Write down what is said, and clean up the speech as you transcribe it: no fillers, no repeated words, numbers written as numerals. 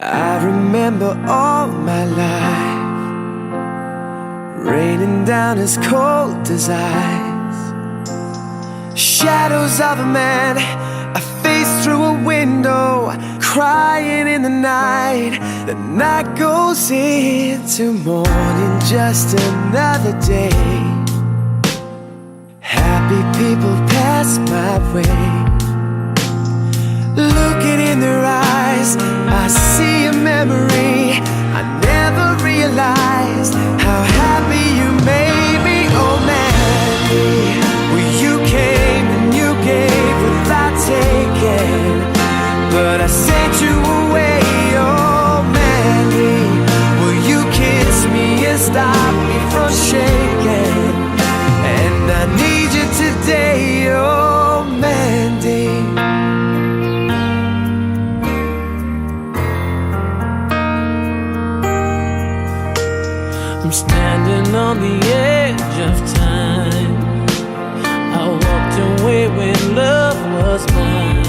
I remember all my life raining down as cold as ice. Shadows of a man, a face through a window, crying in the night. The night goes into morning, just another day. Happy people pass my way. Looking in their eyes, I see a memory. I never realized how happy you made me. Oh Mandy, well you came and you gave without taking, but I sent you away. Oh Mandy, will you kiss me and stop me from shaking? And I need you today. Oh Mandy, I'm standing on the edge of time. I walked away when love was mine.